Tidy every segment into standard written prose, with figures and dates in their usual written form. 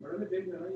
बड़े में देख लेना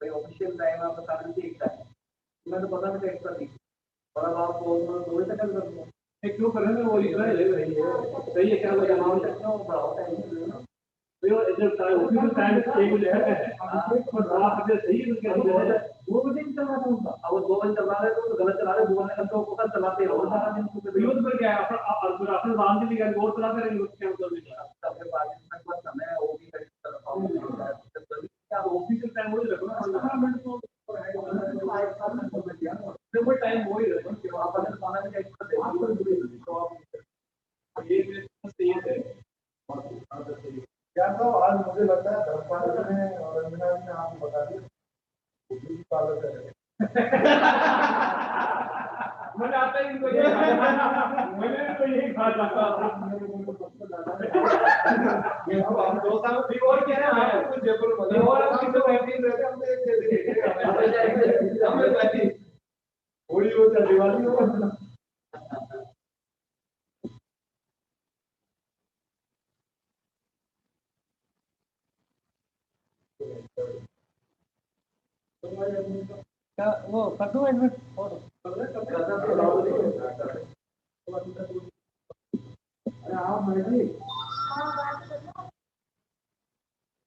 ऑफिशियल टाइम आपका साढ़े ठीक टाइम मैं तो पता नहीं एक्स्ट्रा थी और अब आप दो तक कर दो क्यों कर रहे हैं वो इतना ही ले रही है सही है क्या कोई अमाउंट क्यों बढ़ाओ टाइम तो इधर टाइम टाइम एक ले है और आप अगर सही है तो 2 बजे चल रहा था अब 2 बजे चला रहे तो गलत चला रहे 2 घंटे तो पता चलाते हो सारा दिन तो यूज पर क्या है अपने राम जी की और चलाते रहेंगे उसके मतलब नहीं अपने पाकिस्तान का समय वो भी क्या ऑफिशियल टाइम वही रखो ना 15 मिनट तो वो टाइम वही रखो कि आप अगर खाना में एक्स्ट्रा दे तो आप ये सही है क्या तो आज मुझे लगता है धर्मपाल ने और रंजना ने आपको बता दिया पार्लर है मैंने आता ही इनको ये मैंने तो यही कहा था अब हम 2 साल भी और क्या है आप कुछ जयपुर बोले और हम तो वैसे रहते हमने एक हमें वैसे होली हो या दिवाली हो वो कर दूं एडमिट और अरे आप मैडम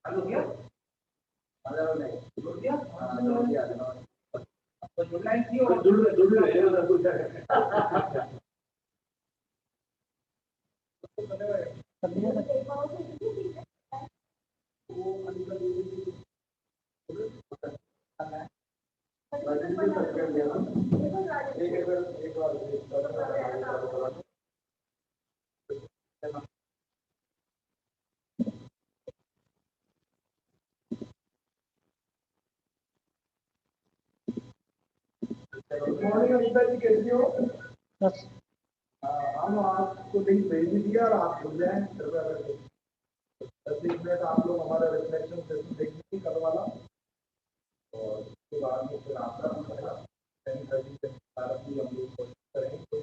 हेलो क्या हेलो नहीं जुड़ गया जुड़ गया तो जुड़ना ही थी और जुड़ रहे हैं सब कुछ मॉर्निंग अनिता जी कैसी हो हम आपको लिंक भेज दिया और आप जुड़ जाए 10 मिनट आप लोग हमारा रिफ्लेक्शन सेशन देखिए कल वाला और उसके बाद में फिर आपका भी पड़ेगा 10:30 से 12 हम लोग कोशिश करेंगे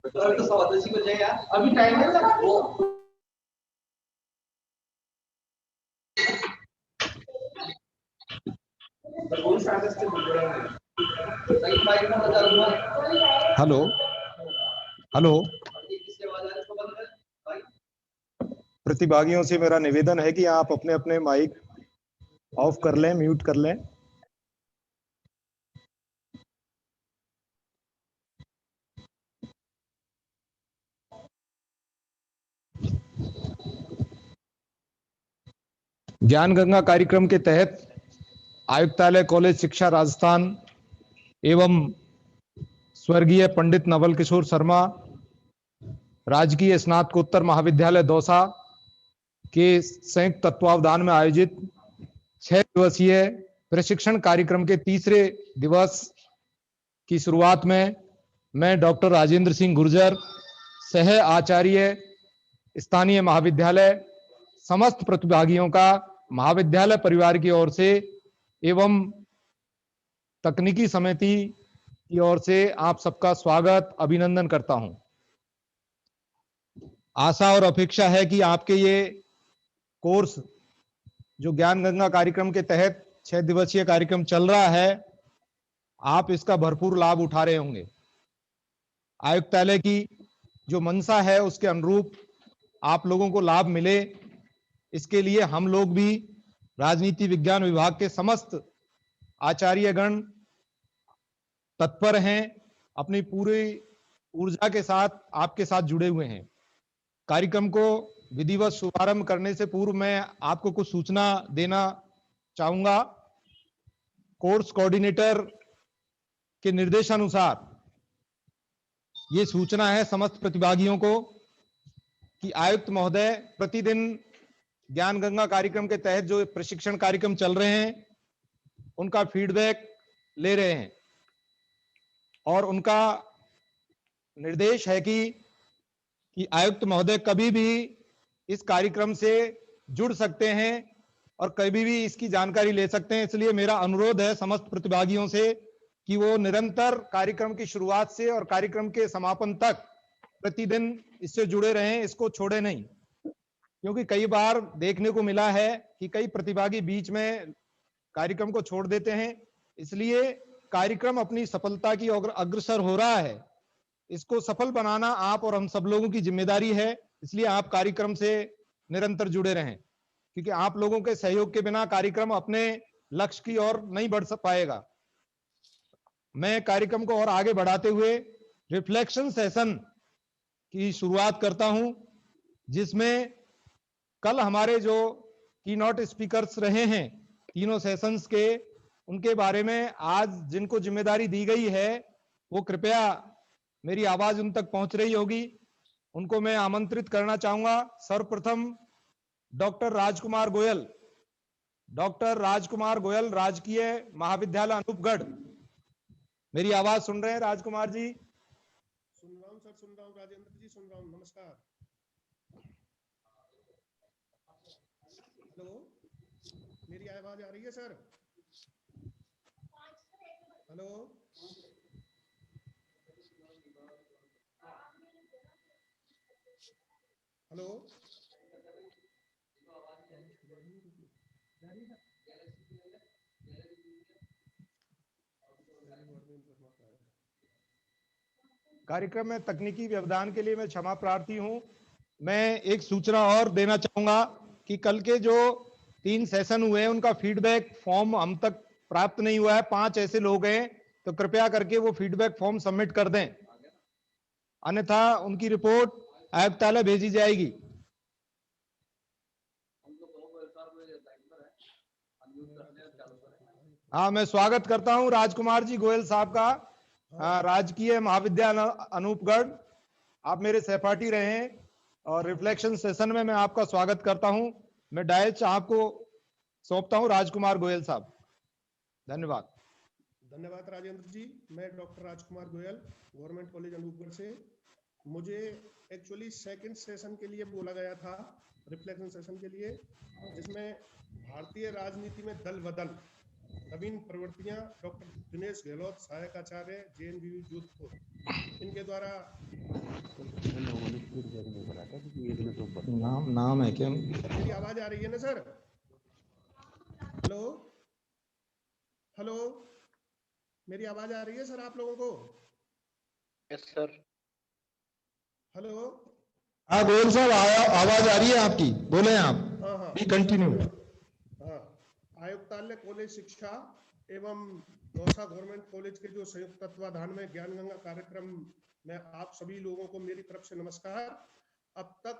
अभी टाइम है ना वो हेलो हेलो, प्रतिभागियों से मेरा निवेदन है कि आप अपने अपने माइक ऑफ कर लें, म्यूट कर लें। ज्ञान गंगा कार्यक्रम के तहत आयुक्तालय कॉलेज शिक्षा राजस्थान एवं स्वर्गीय पंडित नवल किशोर शर्मा राजकीय स्नातकोत्तर महाविद्यालय दौसा के संयुक्त तत्वावधान में आयोजित 6 दिवसीय प्रशिक्षण कार्यक्रम के तीसरे दिवस की शुरुआत में मैं डॉक्टर राजेंद्र सिंह गुर्जर, सह आचार्य स्थानीय महाविद्यालय, समस्त प्रतिभागियों का महाविद्यालय परिवार की ओर से एवं तकनीकी समिति की ओर से आप सबका स्वागत, अभिनंदन करता हूं। आशा और अपेक्षा है कि आपके ये कोर्स जो ज्ञान गंगा कार्यक्रम के तहत 6 दिवसीय कार्यक्रम चल रहा है, आप इसका भरपूर लाभ उठा रहे होंगे। आयुक्तालय की जो मंशा है उसके अनुरूप आप लोगों को लाभ मिले, इसके लिए हम लोग भी राजनीति विज्ञान विभाग के समस्त आचार्यगण तत्पर हैं, अपनी पूरी ऊर्जा के साथ आपके साथ जुड़े हुए हैं। कार्यक्रम को विधिवत शुभारंभ करने से पूर्व मैं आपको कुछ सूचना देना चाहूंगा। कोर्स कोऑर्डिनेटर के निर्देशानुसार ये सूचना है समस्त प्रतिभागियों को कि आयुक्त महोदय प्रतिदिन ज्ञान गंगा कार्यक्रम के तहत जो प्रशिक्षण कार्यक्रम चल रहे हैं उनका फीडबैक ले रहे हैं और उनका निर्देश है कि आयुक्त महोदय कभी भी इस कार्यक्रम से जुड़ सकते हैं और कभी भी इसकी जानकारी ले सकते हैं। इसलिए मेरा अनुरोध है समस्त प्रतिभागियों से कि वो निरंतर कार्यक्रम की शुरुआत से और कार्यक्रम के समापन तक प्रतिदिन इससे जुड़े रहें, इसको छोड़े नहीं। क्योंकि कई बार देखने को मिला है कि कई प्रतिभागी बीच में कार्यक्रम को छोड़ देते हैं, इसलिए कार्यक्रम अपनी सफलता की ओर अग्रसर हो रहा है। इसको सफल बनाना आप और हम सब लोगों की जिम्मेदारी है, इसलिए आप कार्यक्रम से निरंतर जुड़े रहें, क्योंकि आप लोगों के सहयोग के बिना कार्यक्रम अपने लक्ष्य की ओर नहीं बढ़ पाएगा। मैं कार्यक्रम को और आगे बढ़ाते हुए रिफ्लेक्शन सेशन की शुरुआत करता हूं, जिसमें कल हमारे जो कीनोट स्पीकर्स रहे हैं तीनों सेशंस के, उनके बारे में आज जिनको जिम्मेदारी दी गई है वो कृपया, मेरी आवाज उन तक पहुंच रही होगी, उनको मैं आमंत्रित करना चाहूंगा। सर्वप्रथम डॉक्टर राजकुमार गोयल, डॉक्टर राजकुमार गोयल, राजकीय महाविद्यालय अनूपगढ़। मेरी आवाज सुन रहे हैं राजकुमार जी? सुन रहा हूं सर, सुन रहा हूं राजेंद्र जी, सुन रहा हूं। नमस्कार। हेलो, मेरी आवाज आ रही है सर? हेलो हेलो कार्यक्रम में तकनीकी व्यवधान के लिए मैं क्षमा प्रार्थी हूं। मैं एक सूचना और देना चाहूंगा कि कल के जो 3 सेशन हुए हैं उनका फीडबैक फॉर्म हम तक प्राप्त नहीं हुआ है। 5 ऐसे लोग हैं, तो कृपया करके वो फीडबैक फॉर्म सबमिट कर दें, अन्यथा उनकी रिपोर्ट आयुक्तालय भेजी जाएगी। हाँ, मैं स्वागत करता हूं राजकुमार जी गोयल साहब का, राजकीय महाविद्यालय अनूपगढ़। आप मेरे सहपाठी रहे हैं और रिफ्लेक्शन सेशन में मैं आपका स्वागत करता हूं। मैं डायच आपको सौंपता हूं राजकुमार गोयल साहब। धन्यवाद। धन्यवाद राजेंद्र जी। मैं डॉक्टर राजकुमार गोयल, गवर्नमेंट कॉलेज अनूपगढ़ से। मुझे एक्चुअली सेकंड सेशन के लिए बोला गया था, रिफ्लेक्शन सेशन के लिए, जिसमें भारतीय राजनीति में दल बदल नवीन प्रवृत्तियां डॉक्टर दिनेश गहलोत, सहायक आचार्य, JNVU जोधपुर, इनके द्वारा। नाम है क्या? मेरी आवाज आ रही है ना सर? हेलो हेलो, मेरी आवाज आ रही है सर आप लोगों को? Yes sir. हेलो। हाँ गोयल साहब, आवाज आ रही है आपकी, बोले आप। हाँ हाँ कंटिन्यू। हाँ, आयुक्तालय कॉलेज शिक्षा एवं दौसा गवर्नमेंट कॉलेज के जो संयुक्त तत्वाधान में ज्ञान गंगा कार्यक्रम में आप सभी लोगों को मेरी तरफ से नमस्कार। अब तक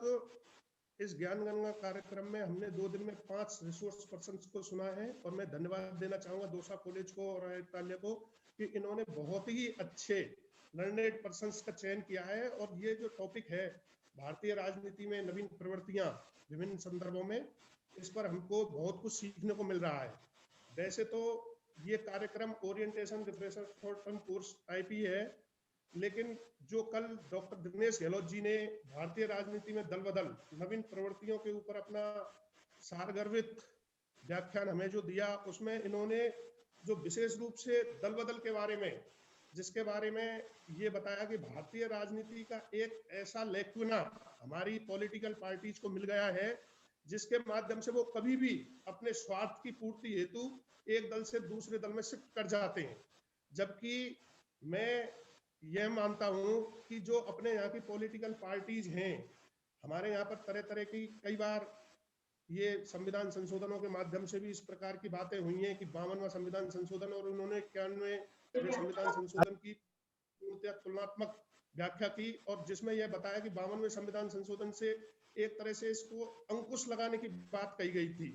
इस ज्ञान गंगा कार्यक्रम में हमने 2 दिन में 5 रिसोर्स पर्सन को सुना है, और मैं धन्यवाद देना चाहूंगा दौसा कॉलेज को और आयुक्तालय को कि इन्होंने बहुत ही अच्छे लर्नेड पर्सन्स का चयन किया है। और ये जो टॉपिक है भारतीय राजनीति में नवीन प्रवृत्तियां विभिन्न संदर्भों में, इस पर हमको बहुत कुछ सीखने को मिल रहा है। वैसे तो ये कार्यक्रम orientation refresher for term course type ही है, लेकिन जो कल डॉक्टर दिनेश गहलोत जी ने भारतीय राजनीति में दल बदल नवीन प्रवृत्तियों के ऊपर अपना सारगर्भित व्याख्यान हमें जो दिया, उसमें इन्होंने जो विशेष रूप से दल बदल के बारे में, जिसके बारे में ये बताया कि भारतीय राजनीति का एक ऐसा लेक्विना हमारी पॉलिटिकल पार्टीज को मिल गया है, जिसके माध्यम से वो कभी भी अपने स्वार्थ की पूर्ति हेतु एक दल से दूसरे दल में शिफ्ट कर जाते हैं। जबकि मैं यह मानता हूं कि जो अपने यहाँ की पॉलिटिकल पार्टीज हैं, हमारे यहाँ पर तरह तरह की कई बार ये संविधान संशोधनों के माध्यम से भी इस प्रकार की बातें हुई हैं कि 52वां संविधान संशोधन और उन्होंने 91वें संविधान संशोधन की तुलनात्मक व्याख्या की, और जिसमें यह बताया कि 52वें संविधान संशोधन से एक तरह से इसको अंकुश लगाने की बात कही गई थी,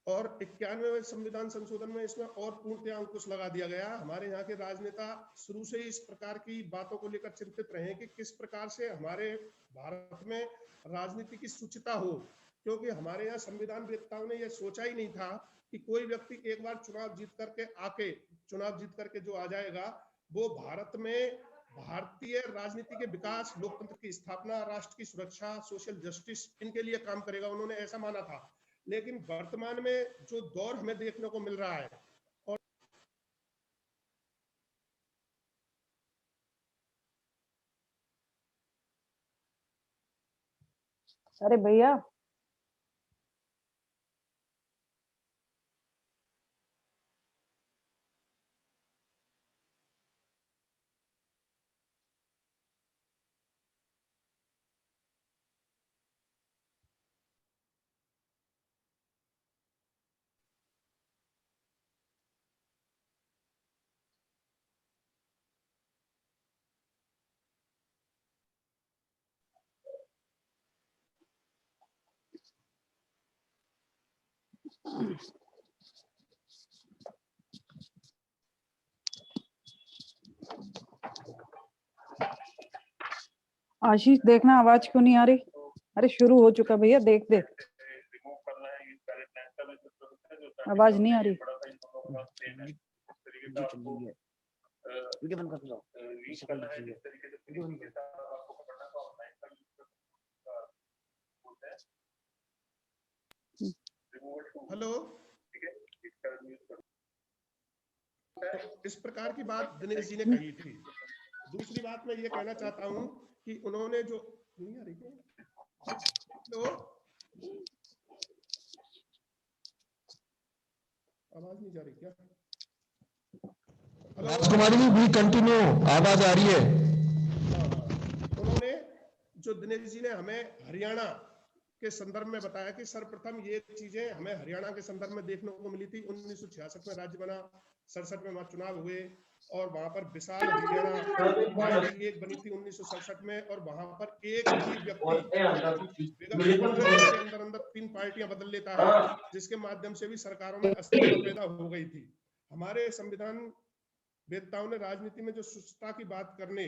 और 91वें संविधान संशोधन में इसमें और पूर्णतया अंकुश लगा दिया गया। हमारे यहाँ के राजनेता शुरू से ही इस प्रकार की बातों को लेकर चिंतित रहे कि किस प्रकार से हमारे भारत में राजनीति की शुचिता हो, क्योंकि हमारे यहाँ संविधान वेत्ताओं ने यह सोचा ही नहीं था कि कोई व्यक्ति एक बार चुनाव जीत करके जो आ जाएगा, वो भारत में भारतीय राजनीति के विकास, लोकतंत्र की स्थापना, राष्ट्र की सुरक्षा, सोशल जस्टिस, इनके लिए काम करेगा, उन्होंने ऐसा माना था। लेकिन वर्तमान में जो दौर हमें देखने को मिल रहा है, और अरे भैया, आशीष देखना आवाज क्यों नहीं आ रही? अरे शुरू हो चुका भैया, देख दे, आवाज नहीं आ रही। हेलो, तो इस प्रकार की बात दिनेश जी ने कही थी। दूसरी बात मैं ये कहना चाहता हूं कि उन्होंने जो नहीं आ रही क्या? तो आवाज नहीं जा रही क्या? राजकुमारी भी कंटिन्यू, आवाज आ रही है। उन्होंने जो दिनेश जी ने हमें हरियाणा के संदर्भ में बताया कि सर्वप्रथम ये चीजें हमें हरियाणा के संदर्भ में देखने को मिली थी। 1966 में राज्य बना, 67 में वहां चुनाव हुए, और वहां पर विशाल हरियाणा पार्टी एक बनी थी 1967 में, और वहां पर एक ही व्यक्ति के अंदर अंदर 3 पार्टियां बदल लेता है, जिसके माध्यम से भी सरकारों में अस्थिरता पैदा हो गई थी। हमारे संविधान वेत्ताओं ने राजनीति में जो सुचिता की बात करने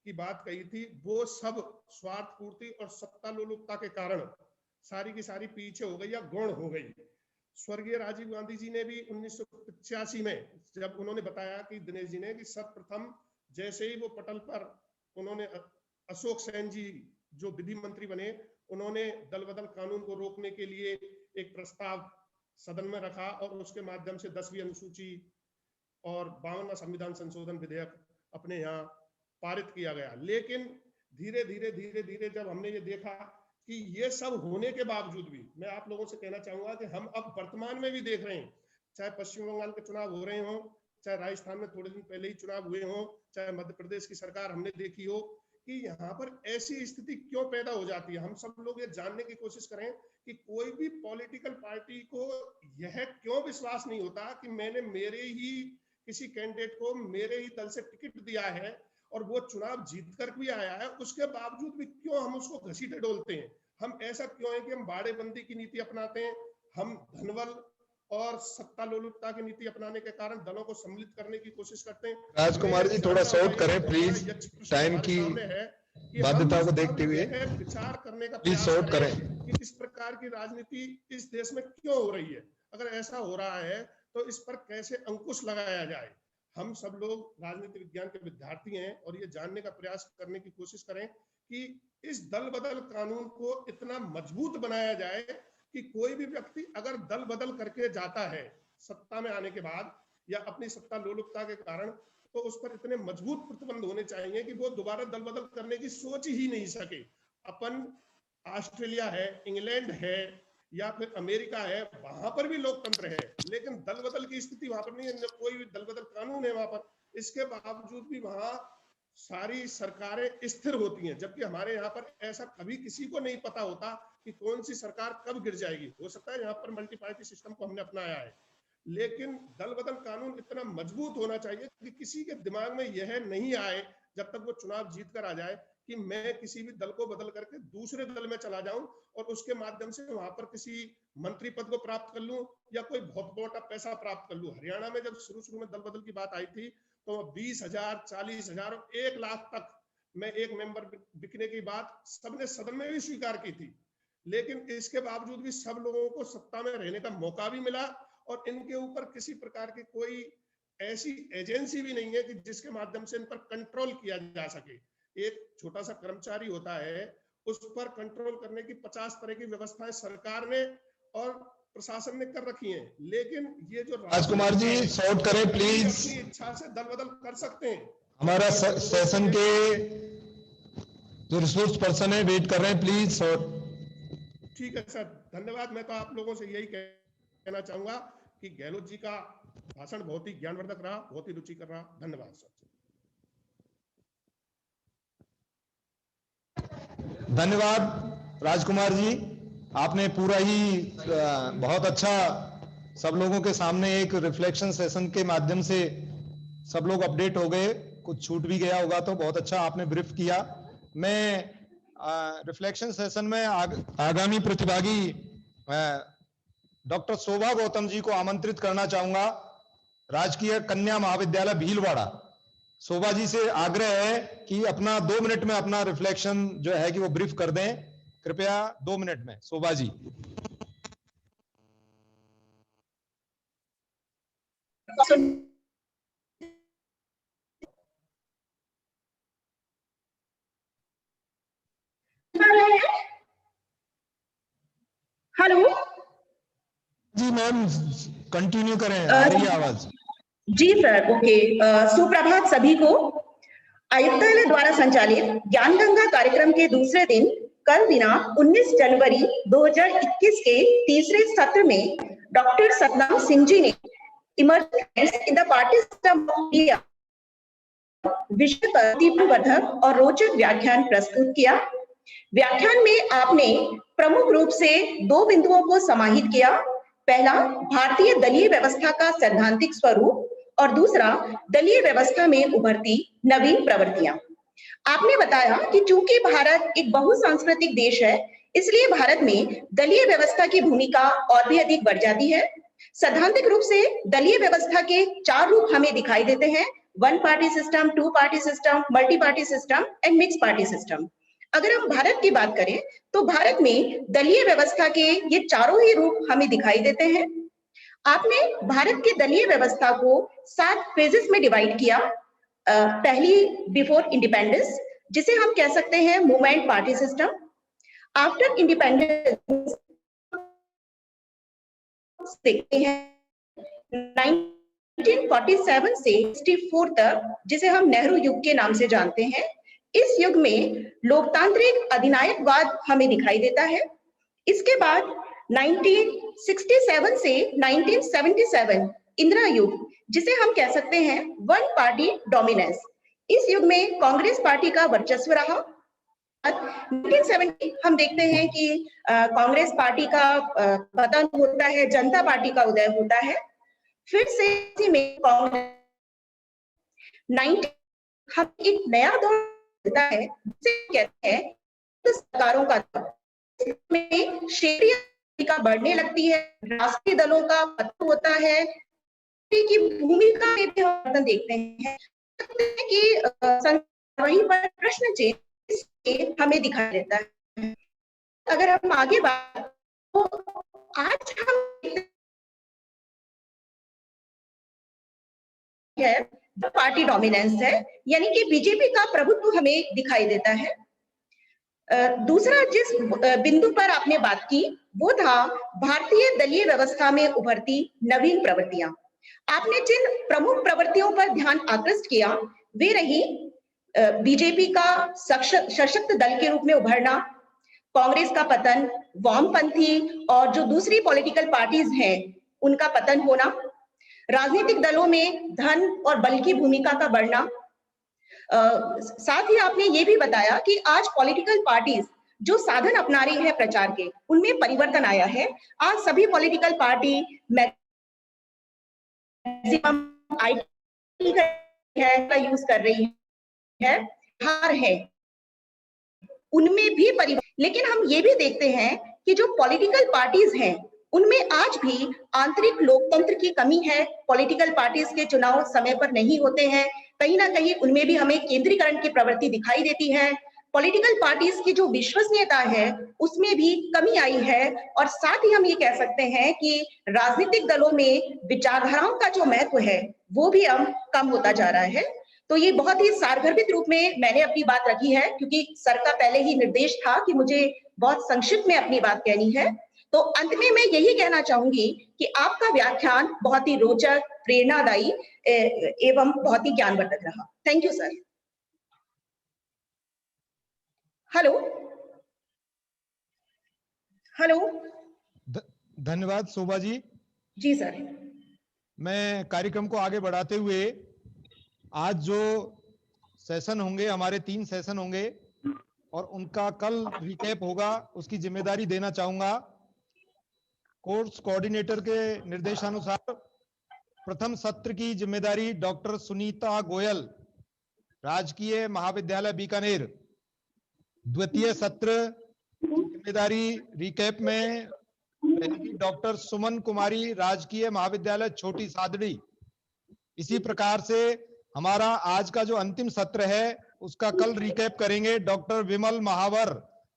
की बात कही थी, वो सब स्वार्थ पूर्ति और सत्ता लोलुपता के कारण सारी की सारी पीछे हो गई या गौण हो गई। स्वर्गीय राजीव गांधी जी ने भी 1985 में जब उन्होंने बताया कि दिनेश जी ने कि सर्वप्रथम जैसे ही वो पटल पर उन्होंने अशोक सेन जी जो विधि मंत्री बने, उन्होंने दल बदल कानून को रोकने के लिए एक प्रस्ताव सदन में रखा और उसके माध्यम से 10वीं अनुसूची और 52वां संविधान संशोधन विधेयक अपने यहाँ पारित किया गया। लेकिन धीरे धीरे जब हमने ये देखा कि ये सब होने के बावजूद भी, मैं आप लोगों से कहना चाहूंगा कि हम अब वर्तमान में भी देख रहे हैं, चाहे पश्चिम बंगाल के चुनाव हो रहे हों, चाहे राजस्थान में थोड़े दिन पहले ही चुनाव हुए हों, चाहे मध्य प्रदेश की सरकार हमने देखी हो, कि यहाँ पर ऐसी स्थिति क्यों पैदा हो जाती है। हम सब लोग ये जानने की कोशिश करें कि कोई भी पॉलिटिकल पार्टी को यह क्यों विश्वास नहीं होता कि मैंने मेरे ही किसी कैंडिडेट को मेरे ही दल से टिकट दिया है और वो चुनाव जीत कर भी आया है, उसके बावजूद भी क्यों हम उसको घसीटे डोलते हैं। हम ऐसा क्यों है कि हम बाड़ेबंदी की नीति अपनाते हैं, हम धनबल और सत्ता लोलुपता की नीति अपनाने के कारण दलों को सम्मिलित करने की कोशिश करते हैं। राजकुमार जी थोड़ा शॉर्ट करें प्लीज, टाइम की बाध्यता को देखते हुए विचार करने का प्लीज शॉर्ट करें कि इस प्रकार की राजनीति इस देश में क्यों हो रही है। अगर ऐसा हो रहा है तो इस पर कैसे अंकुश लगाया जाए। हम सब लोग राजनीति विज्ञान के विद्यार्थी हैं और ये जानने का प्रयास करने की कोशिश करें कि इस दल बदल कानून को इतना मजबूत बनाया जाए कि कोई भी व्यक्ति अगर दल बदल करके जाता है सत्ता में आने के बाद या अपनी सत्ता लोलुपता के कारण, तो उस पर इतने मजबूत प्रतिबंध होने चाहिए कि वो दोबारा दल बदल करने की सोच ही नहीं सके। अपन ऑस्ट्रेलिया है, इंग्लैंड है या फिर अमेरिका है, वहां पर भी लोकतंत्र है, लेकिन दल बदल की स्थिति वहां पर नहीं है, कोई भी दल बदल कानून है वहां पर। इसके बावजूद भी वहां सारी सरकारें स्थिर होती हैं, जबकि हमारे यहाँ पर ऐसा कभी किसी को नहीं पता होता कि कौन सी सरकार कब गिर जाएगी। हो सकता है यहाँ पर मल्टी पार्टी सिस्टम को हमने अपनाया है, लेकिन दल बदल कानून इतना मजबूत होना चाहिए कि किसी के दिमाग में यह नहीं आए जब तक वो चुनाव जीत कर आ जाए कि मैं किसी भी दल को बदल करके दूसरे दल में चला जाऊं और उसके माध्यम से वहां पर किसी मंत्री पद को प्राप्त कर लूं या कोई बहुत बड़ा पैसा प्राप्त कर लूं। हरियाणा में जब शुरू में दल बदल की बात आई थी तो 20,000, 40,000 और 1 लाख तक में एक मेंबर बिकने की बात सबने सदन में भी स्वीकार की थी। लेकिन इसके बावजूद भी सब लोगों को सत्ता में रहने का मौका भी मिला और इनके ऊपर किसी प्रकार की कोई ऐसी एजेंसी भी नहीं है कि जिसके माध्यम से इन पर कंट्रोल किया जा सके। एक छोटा सा कर्मचारी होता है, उस पर कंट्रोल करने की 50 तरह की व्यवस्थाएं सरकार ने और प्रशासन ने कर रखी हैं, लेकिन ये जो राजकुमार जी शॉर्ट करें प्लीज, अपनी इच्छा से दल बदल कर सकते हैं। हमारा सेशन के जो रिसोर्स पर्सन है वेट कर रहे हैं, प्लीज शॉर्ट। ठीक है सर, धन्यवाद। मैं तो आप लोगों से यही कहना चाहूंगा कि गहलोत जी का भाषण बहुत ही ज्ञानवर्धक रहा, बहुत ही रुचिकर रहा। धन्यवाद सर। धन्यवाद राजकुमार जी, आपने पूरा ही बहुत अच्छा सब लोगों के सामने एक रिफ्लेक्शन सेशन के माध्यम से सब लोग अपडेट हो गए, कुछ छूट भी गया होगा तो बहुत अच्छा आपने ब्रीफ किया। मैं रिफ्लेक्शन सेशन में आगामी प्रतिभागी डॉक्टर शोभा गौतम जी को आमंत्रित करना चाहूंगा, राजकीय कन्या महाविद्यालय भीलवाड़ा। शोभा जी से आग्रह है कि अपना 2 मिनट में अपना रिफ्लेक्शन जो है कि वो ब्रीफ कर दें, कृपया 2 मिनट में शोभा जी। हेलो जी मैम कंटिन्यू करें, आ रही है आवाज। जी सर, ओके। सुप्रभात सभी को। आयुक्तालय द्वारा संचालित ज्ञान गंगा कार्यक्रम के दूसरे दिन कल दिनांक 19 जनवरी 2021 के तीसरे सत्र में डॉक्टर सतनाम सिंह जी ने emergence in the party system विषय पर तीव्रवर्धक और रोचक व्याख्यान प्रस्तुत किया। व्याख्यान में आपने प्रमुख रूप से 2 बिंदुओं को समाहित किया। पहला, भारतीय दलीय व्यवस्था का सैद्धांतिक स्वरूप और दूसरा, दलीय व्यवस्था में उभरती नवीन प्रवृत्तियां। आपने बताया कि चूंकि भारत एक बहुसांस्कृतिक देश है, इसलिए भारत में दलीय व्यवस्था की भूमिका और भी अधिक बढ़ जाती है। सैद्धांतिक रूप से दलीय व्यवस्था के 4 रूप हमें दिखाई देते हैं: 1 party system, 2 party system, multi party system and mix party system. अगर हम भारत की बात करें तो भारत में दलीय व्यवस्था के ये चारों ही रूप हमें दिखाई देते हैं। आपने भारत की दलीय व्यवस्था को 7 फेजेस में डिवाइड किया। पहली, बिफोर इंडिपेंडेंस, जिसे हम कह सकते हैं movement party system. After independence देखते हैं 1947 से 64 तक, जिसे हम नेहरू युग के नाम से जानते हैं, इस युग में लोकतांत्रिक अधिनायकवाद हमें दिखाई देता है। इसके बाद 1967 से 1977 इंदिरा युग, जिसे हम कह सकते हैं वन पार्टी डोमिनेंस। इस युग में कांग्रेस पार्टी का वर्चस्व रहा। 1970 हम देखते हैं कि कांग्रेस पार्टी का पतन होता है, जनता पार्टी का उदय होता है। फिर से इसी में कांग्रेस 90 हम एक नया दौर होता है, जिसे कहते हैं तो सरकारों का दौर। इसमें क्षेत्रीय का बढ़ने लगती है, राष्ट्रीय दलों का पतन होता है, की भूमिका में भी हम देखते हैं कि वहीं पर प्रश्न चिन्ह हमें दिखाई देता है। अगर हम आगे बात, तो आज हम है पार्टी डोमिनेंस है, यानी कि बीजेपी का प्रभुत्व हमें दिखाई देता है। दूसरा जिस बिंदु पर आपने बात की वो था भारतीय दलीय व्यवस्था में उभरती नवीन प्रवृत्तियां। आपने जिन प्रमुख प्रवृत्तियों पर ध्यान आकृष्ट किया वे रही बीजेपी का सशक्त दल के रूप में उभरना, कांग्रेस का पतन, वामपंथी और जो दूसरी पॉलिटिकल पार्टीज हैं उनका पतन होना, राजनीतिक दलों में धन और बल की भूमिका का बढ़ना। साथ ही आपने ये भी बताया कि आज पॉलिटिकल पार्टीज जो साधन अपना रही है प्रचार के, उनमें परिवर्तन आया है। आज सभी पॉलिटिकल पार्टी मैक्सिमम आईटी का यूज कर रही है, उनमें भी परिवर्तन। लेकिन हम ये भी देखते हैं कि जो पॉलिटिकल पार्टीज हैं उनमें आज भी आंतरिक लोकतंत्र की कमी है। पॉलिटिकल पार्टीज के चुनाव समय पर नहीं होते हैं, कहीं ना कहीं उनमें भी हमें केंद्रीकरण की प्रवृत्ति दिखाई देती है। पॉलिटिकल पार्टीज की जो विश्वसनीयता है उसमें भी कमी आई है। और साथ ही हम ये कह सकते हैं कि राजनीतिक दलों में विचारधाराओं का जो महत्व है वो भी अब कम होता जा रहा है। तो ये बहुत ही सारगर्भित रूप में मैंने अपनी बात रखी है, क्योंकि सर का पहले ही निर्देश था कि मुझे बहुत संक्षिप्त में अपनी बात कहनी है। तो अंत में मैं यही कहना चाहूंगी कि आपका व्याख्यान बहुत ही रोचक, प्रेरणादायी एवं बहुत ही ज्ञानवर्धक रहा। Thank you sir. Hello hello. धन्यवाद शोभा जी। जी सर। मैं कार्यक्रम को आगे बढ़ाते हुए आज जो सेशन होंगे, हमारे 3 सेशन होंगे और उनका कल रिकैप होगा, उसकी जिम्मेदारी देना चाहूंगा। कोर्स कोऑर्डिनेटर के निर्देशानुसार प्रथम सत्र की जिम्मेदारी डॉक्टर सुनीता गोयल, राजकीय महाविद्यालय बीकानेर। द्वितीय सत्र की जिम्मेदारी रिकैप में रहेगी डॉक्टर सुमन कुमारी, राजकीय महाविद्यालय छोटी सादड़ी। इसी प्रकार से हमारा आज का जो अंतिम सत्र है उसका कल रिकैप करेंगे डॉक्टर विमल महावर,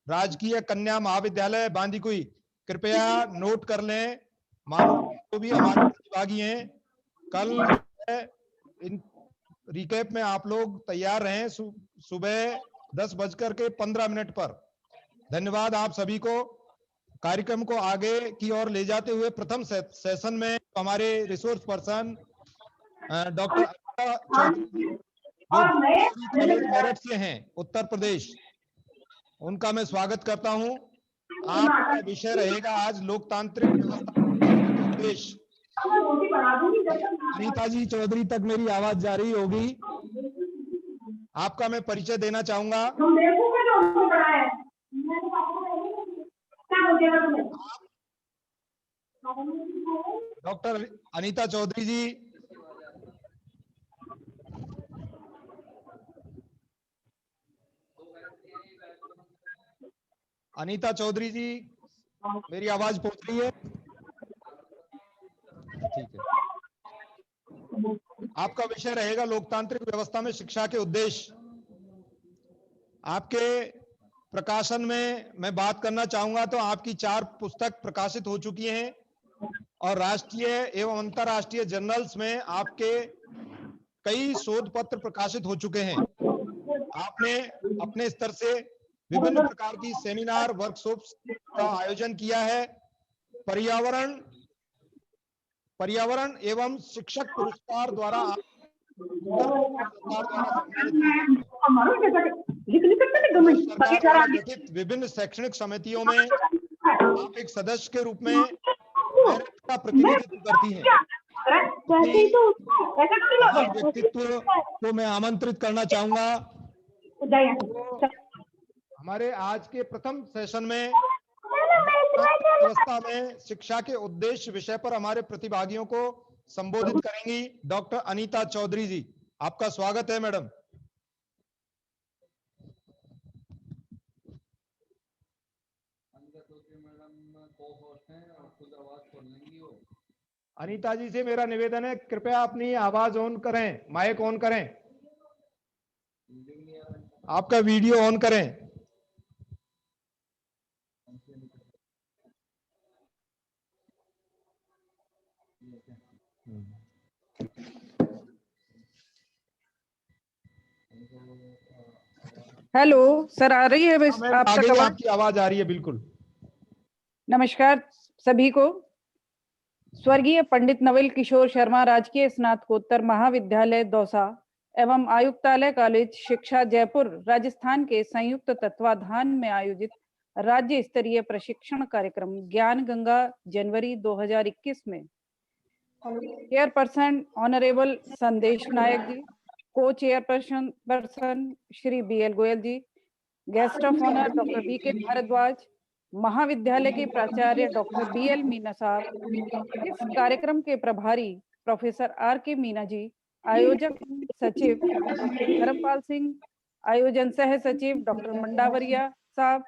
राजकीय कन्या महाविद्यालय बांदीकुई। कृपया नोट कर लें, जो भी हमारे प्रतिभागी हैं, कल इन रिकैप में आप लोग तैयार रहें सुबह 10:15 पर। धन्यवाद आप सभी को। कार्यक्रम को आगे की ओर ले जाते हुए प्रथम सेशन में हमारे रिसोर्स पर्सन डॉक्टर चौधरी जो मेरठ से हैं, उत्तर प्रदेश, उनका मैं स्वागत करता हूं। आपका विषय रहेगा आज लोकतांत्रिक व्यवस्था। अनीता जी चौधरी तक मेरी आवाज जा रही होगी। आपका मैं परिचय देना चाहूंगा। डॉक्टर अनीता चौधरी जी अनीता चौधरी जी मेरी आवाज पहुंच रही है? ठीक है। आपका विषय रहेगा लोकतांत्रिक व्यवस्था में शिक्षा के उद्देश्य। आपके प्रकाशन में मैं बात करना चाहूंगा तो आपकी 4 पुस्तक प्रकाशित हो चुकी हैं और राष्ट्रीय एवं अंतरराष्ट्रीय जर्नल्स में आपके कई शोध पत्र प्रकाशित हो चुके हैं। आपने अपने स्तर से विभिन्न प्रकार की सेमिनार, वर्कशॉप्स का आयोजन किया है। पर्यावरण पर्यावरण एवं शिक्षक पुरस्कार द्वारा गठित विभिन्न शैक्षणिक समितियों में आप एक सदस्य के रूप में मेरिट का प्रतिनिधित्व करती हैं। व्यक्तित्व को मैं आमंत्रित करना चाहूंगा। हमारे आज के प्रथम सेशन में व्यवस्था में शिक्षा के उद्देश्य विषय पर हमारे प्रतिभागियों को संबोधित करेंगी डॉक्टर अनीता चौधरी जी। आपका स्वागत है मैडम। अनीता जी से मेरा निवेदन है, कृपया अपनी आवाज ऑन करें, माइक ऑन करें, आपका वीडियो ऑन करें। हेलो सर, आ रही है आप तक आवाज? आपकी आवाज आ रही है, बिल्कुल। नमस्कार सभी को। स्वर्गीय पंडित नवल किशोर शर्मा राजकीय स्नातकोत्तर महाविद्यालय दौसा एवं आयुक्तालय कॉलेज शिक्षा जयपुर राजस्थान के संयुक्त तत्वाधान में आयोजित राज्य स्तरीय प्रशिक्षण कार्यक्रम ज्ञान गंगा जनवरी 2021 में चेयरपर्सन ऑनरेबल संदेश नायक जी, को chairperson Shri BL Goyal ji, guest of honour doctor BK Bhardwaj, महाविद्यालय के प्राचार्य डॉक्टर BL मीना साहब, इस कार्यक्रम के प्रभारी प्रोफेसर RK मीना जी, आयोजक सचिव धर्मपाल सिंह, आयोजन सह सचिव डॉक्टर मंडावरिया साहब,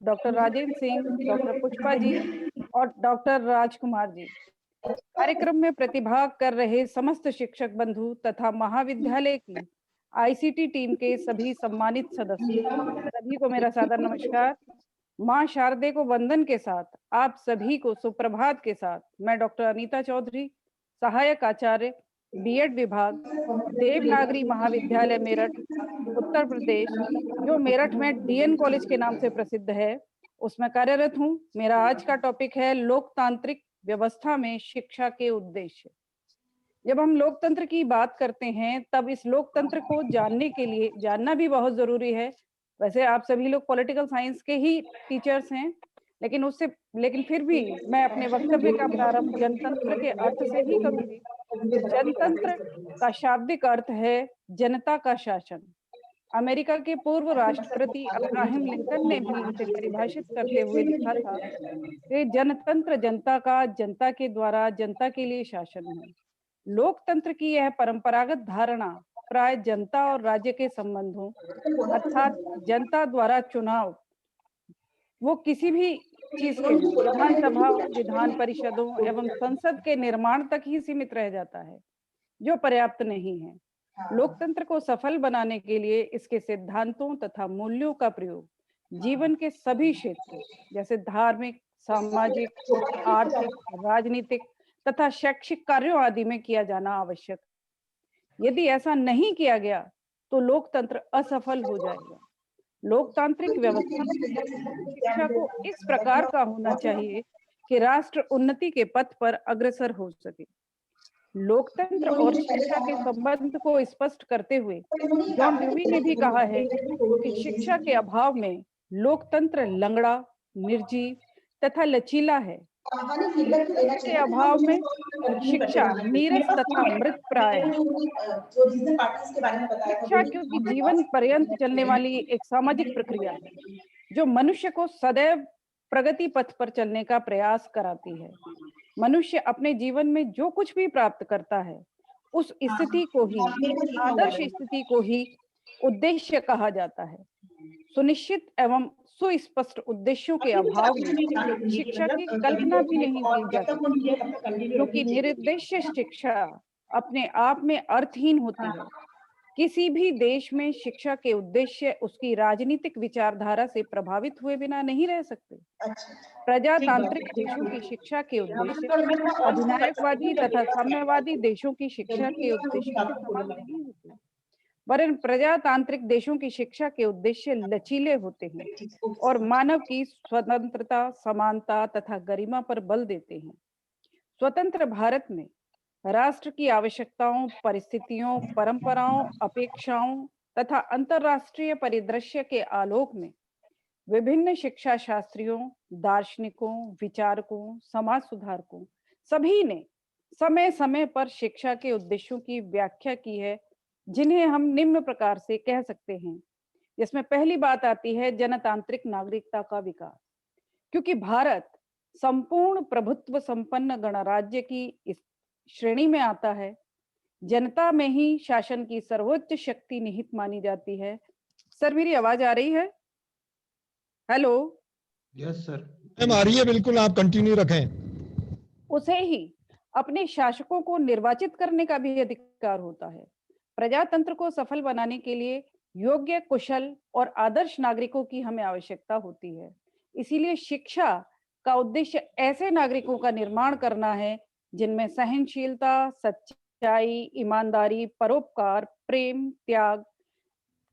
डॉक्टर राजेंद्र सिंह, डॉक्टर पुष्पा जी और डॉक्टर राजकुमार जी। कार्यक्रम में प्रतिभाग कर रहे समस्त शिक्षक बंधु तथा महाविद्यालय की ICT टीम के सभी सम्मानित सदस्य, सभी को मेरा सादर नमस्कार। मां शारदे को वंदन के साथ आप सभी को सुप्रभात के साथ मैं डॉक्टर अनीता चौधरी, सहायक आचार्य B.Ed विभाग, देवनागरी महाविद्यालय मेरठ, उत्तर प्रदेश, जो मेरठ में DN कॉलेज के नाम से प्रसिद्ध है, उसमें कार्यरत हूँ। मेरा आज का टॉपिक है लोकतांत्रिक व्यवस्था में शिक्षा के उद्देश्य। जब हम लोकतंत्र की बात करते हैं तब इस लोकतंत्र को जानने के लिए जानना भी बहुत जरूरी है। वैसे आप सभी लोग पॉलिटिकल साइंस के ही टीचर्स हैं, लेकिन फिर भी मैं अपने वक्तव्य का प्रारंभ जनतंत्र के अर्थ से ही करूंगी। जनतंत्र का शाब्दिक अर्थ है जनता का शासन। अमेरिका के पूर्व राष्ट्रपति अब्राहम लिंकन ने भी इसे परिभाषित करते हुए लिखा था कि जनतंत्र जनता का, जनता के द्वारा, जनता के लिए शासन है। लोकतंत्र की यह परंपरागत धारणा प्राय जनता और राज्य के संबंधों अर्थात जनता द्वारा चुनाव, वो किसी भी चीज के विधानसभा, विधान परिषदों एवं संसद के निर्माण तक ही सीमित रह जाता है, जो पर्याप्त नहीं है। लोकतंत्र को सफल बनाने के लिए इसके सिद्धांतों तथा मूल्यों का प्रयोग जीवन के सभी क्षेत्रों जैसे धार्मिक, सामाजिक, आर्थिक, राजनीतिक तथा शैक्षिक कार्यों आदि में किया जाना आवश्यक। यदि ऐसा नहीं किया गया तो लोकतंत्र असफल हो जाएगा। लोकतांत्रिक व्यवस्था शिक्षा को इस प्रकार का होना चाहिए कि राष्ट्र उन्नति के पथ पर अग्रसर हो सके। लोकतंत्र और शिक्षा के संबंध को स्पष्ट करते हुए जॉन डेवी ने भी कहा है कि शिक्षा के अभाव में लोकतंत्र लंगड़ा, निर्जीव तथा लचीला है। के अभाव में शिक्षा नीरस तथा मृत प्राय है। शिक्षा क्योंकि जीवन पर्यंत चलने वाली एक सामाजिक प्रक्रिया है जो मनुष्य को सदैव प्रगति पथ पर चलने का प्रयास कराती है। मनुष्य अपने जीवन में जो कुछ भी प्राप्त करता है उस स्थिति को ही, आदर्श स्थिति को ही उद्देश्य कहा जाता है। सुनिश्चित एवं सुस्पष्ट उद्देश्यों के अभाव में शिक्षा की कल्पना भी नहीं की जा सकती, क्योंकि निरुद्देश्य शिक्षा अपने आप में अर्थहीन होती है। किसी भी देश में शिक्षा के उद्देश्य उसकी राजनीतिक विचारधारा से प्रभावित हुए बिना नहीं रह सकते। प्रजातांत्रिक देशों की शिक्षा के उद्देश्य अधिनायकवादी तथा साम्यवादी देशों की शिक्षा के उद्देश्य से समान नहीं होते, वरन प्रजातांत्रिक देशों की शिक्षा के उद्देश्य लचीले होते हैं और मानव की स्वतंत्रता, समानता तथा गरिमा पर बल देते हैं। स्वतंत्र भारत में राष्ट्र की आवश्यकताओं, परिस्थितियों, परंपराओं, अपेक्षाओं तथा अंतरराष्ट्रीय परिदृश्य के आलोक में विभिन्न शिक्षा शास्त्रियों, दार्शनिकों, विचारकों, समाज सुधारकों सभी ने समय समय पर शिक्षा के उद्देश्यों की व्याख्या की है, जिन्हें हम निम्न प्रकार से कह सकते हैं। जिसमें पहली बात आती है जनतांत्रिक नागरिकता का विकास, क्योंकि भारत संपूर्ण प्रभुत्व संपन्न गणराज्य की इस श्रेणी में आता है। जनता में ही शासन की सर्वोच्च शक्ति निहित मानी जाती है। सर, मेरी आवाज आ रही है? हेलो। यस सर, मैम आ रही है, बिल्कुल आप कंटिन्यू रखें। उसे ही अपने शासकों को निर्वाचित करने का भी अधिकार होता है। प्रजातंत्र को सफल बनाने के लिए योग्य, कुशल और आदर्श नागरिकों की हमें आवश्यकता होती है। इसीलिए शिक्षा का उद्देश्य ऐसे नागरिकों का निर्माण करना है जिनमें सहनशीलता, सच्चाई, ईमानदारी, परोपकार, प्रेम, त्याग,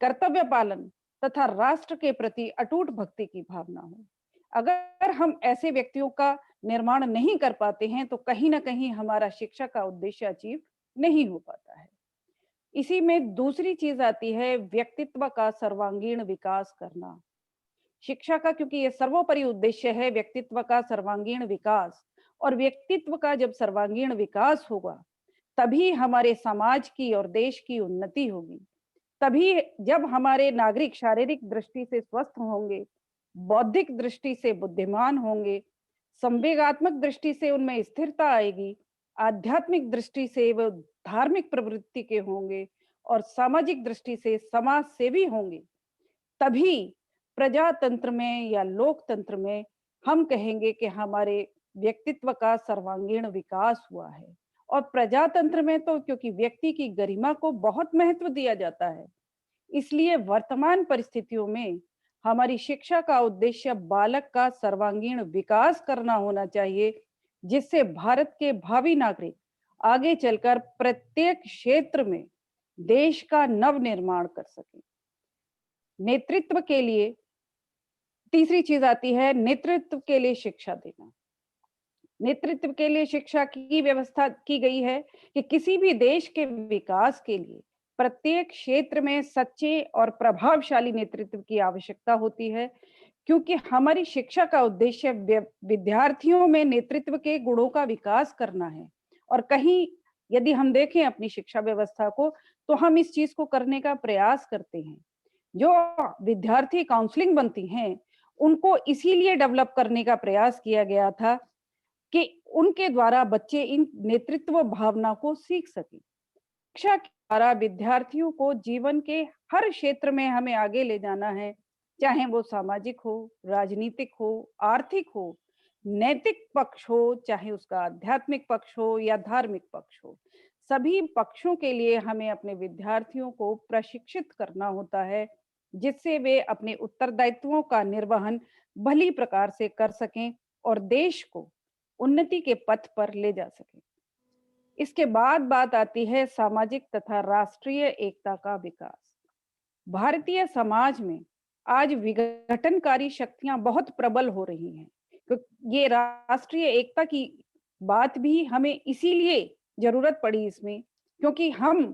कर्तव्य पालन तथा राष्ट्र के प्रति अटूट भक्ति की भावना हो। अगर हम ऐसे व्यक्तियों का निर्माण नहीं कर पाते हैं तो कहीं ना कहीं हमारा शिक्षा का उद्देश्य अचीव नहीं हो पाता है। इसी में दूसरी चीज आती है व्यक्तित्व का सर्वांगीण विकास करना। शिक्षा का क्योंकि ये सर्वोपरि उद्देश्य है व्यक्तित्व का सर्वांगीण विकास, और व्यक्तित्व का जब सर्वांगीण विकास होगा तभी हमारे समाज की और देश की उन्नति होगी। तभी जब हमारे नागरिक शारीरिक दृष्टि से स्वस्थ होंगे, बौद्धिक दृष्टि से बुद्धिमान होंगे, संवेगात्मक दृष्टि से उनमें स्थिरता आएगी, आध्यात्मिक दृष्टि से वो धार्मिक प्रवृत्ति के होंगे और सामाजिक दृष्टि से समाज सेवी होंगे। तभी प्रजातंत्र में या लोकतंत्र में हम कहेंगे कि हमारे व्यक्तित्व का सर्वांगीण विकास हुआ है। और प्रजातंत्र में तो क्योंकि व्यक्ति की गरिमा को बहुत महत्व दिया जाता है, इसलिए वर्तमान परिस्थितियों में हमारी शिक्षा का उद्देश्य बालक का सर्वांगीण विकास करना होना चाहिए, जिससे भारत के भावी नागरिक आगे चलकर प्रत्येक क्षेत्र में देश का नव निर्माण कर सके। नेतृत्व के लिए तीसरी चीज आती है नेतृत्व के लिए शिक्षा देना। नेतृत्व के लिए शिक्षा की व्यवस्था की गई है कि किसी भी देश के विकास के लिए प्रत्येक क्षेत्र में सच्चे और प्रभावशाली नेतृत्व की आवश्यकता होती है, क्योंकि हमारी शिक्षा का उद्देश्य विद्यार्थियों में नेतृत्व के गुणों का विकास करना है। और कहीं यदि हम देखें अपनी शिक्षा व्यवस्था को तो हम इस चीज को करने का प्रयास करते हैं। जो विद्यार्थी काउंसलिंग बनती हैं उनको इसीलिए डेवलप करने का प्रयास किया गया था कि उनके द्वारा बच्चे इन नेतृत्व भावना को सीख सके। शिक्षा के द्वारा विद्यार्थियों को जीवन के हर क्षेत्र में हमें आगे ले जाना है, चाहे वो सामाजिक हो, राजनीतिक हो, आर्थिक हो, नैतिक पक्ष हो, चाहे उसका आध्यात्मिक पक्ष हो या धार्मिक पक्ष हो। सभी पक्षों के लिए हमें अपने विद्यार्थियों को प्रशिक्षित करना होता है, जिससे वे अपने उत्तरदायित्वों का निर्वहन भली प्रकार से कर सकें और देश को उन्नति के पथ पर ले जा सकें। इसके बाद बात आती है सामाजिक तथा राष्ट्रीय एकता का विकास। भारतीय समाज में आज विघटनकारी शक्तियां बहुत प्रबल हो रही हैं, तो ये राष्ट्रीय एकता की बात भी हमें इसीलिए जरूरत पड़ी इसमें, क्योंकि हम